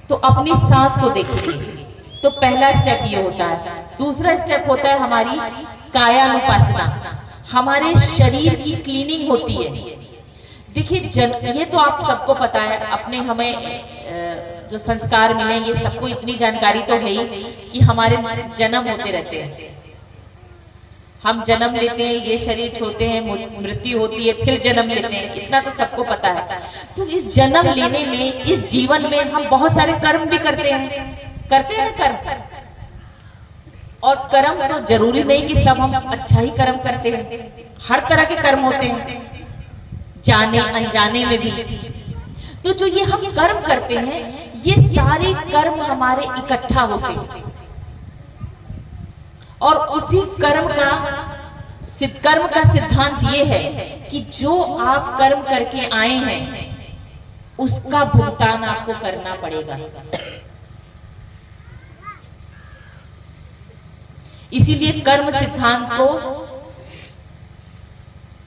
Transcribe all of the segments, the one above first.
तो अपनी सांस को देखेंगे। तो पहला स्टेप ये होता है। दूसरा स्टेप होता है हमारी कायानुपासना, हमारे शरीर की क्लीनिंग होती है। देखिए ये तो आप सबको पता है, अपने हमें जो संस्कार मिले ये सबको इतनी जानकारी तो है ही कि हमारे जन्म होते रहते हैं, हम जन्म लेते हैं, ये शरीर छोड़ते हैं, मृत्यु होती है, फिर जन्म लेते हैं, इतना तो सबको पता है। तो इस जन्म लेने में, इस जीवन में हम बहुत सारे कर्म भी करते हैं ना कर्म। और कर्म तो जरूरी नहीं कि सब हम अच्छा ही कर्म करते हैं, हर तरह के कर्म होते हैं, जाने अनजाने में भी। तो जो ये हम कर्म करते हैं, ये सारे कर्म हमारे इकट्ठा होते हैं और उसी कर्म का सिद्धांत ये है कि जो आप कर्म करके आए हैं उसका भुगतान आपको करना पड़ेगा। इसीलिए कर्म सिद्धांत को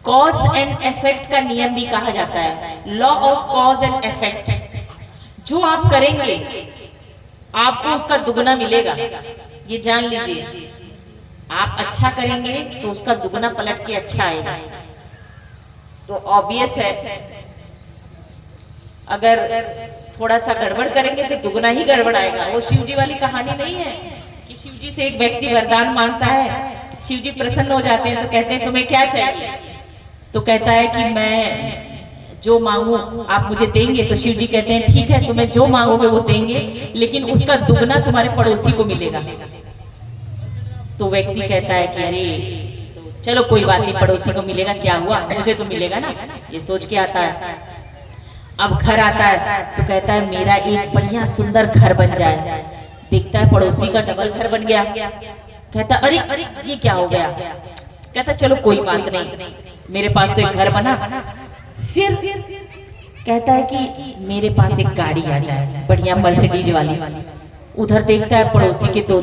कॉज एंड इफेक्ट का नियम भी कहा जाता है, law of cause and effect. जो आप करेंगे आपको उसका दुगना मिलेगा, ये जान लीजिए। आप अच्छा करेंगे तो उसका दुगना पलट के अच्छा आएगा। तो ऑब्वियस है, अगर थोड़ा सा गड़बड़ करेंगे तो दुगना ही गड़बड़ आएगा। वो शिव जी वाली कहानी नहीं है कि शिव जी से एक व्यक्ति वरदान मांगता है, शिव जी प्रसन्न हो जाते हैं, तो कहते हैं तुम्हें क्या चाहिए? तो कहता है कि मैं जो मांगू आप मुझे देंगे। तो शिव जी कहते हैं ठीक है, तुम्हें जो मांगोगे वो देंगे, लेकिन उसका दुगना तुम्हारे पड़ोसी को मिलेगा। तो व्यक्ति कहता है कि अरे चलो कोई बात नहीं, पड़ोसी को मिलेगा, क्या हुआ, मुझे तो मिलेगा ना, ये सोच के आता है। अब घर आता है तो कहता है मेरा एक बढ़िया सुंदर घर बन जाए। देखता है पड़ोसी का डबल घर बन गया। कहता अरे अरे ये क्या हो गया? कहता चलो कोई बात नहीं, मेरे पास तो एक घर बना। फिर कहता है कि मेरे पास एक गाड़ी आ जाए बढ़िया मर्सिडीज वाली। उधर देखता है पड़ोसी के दो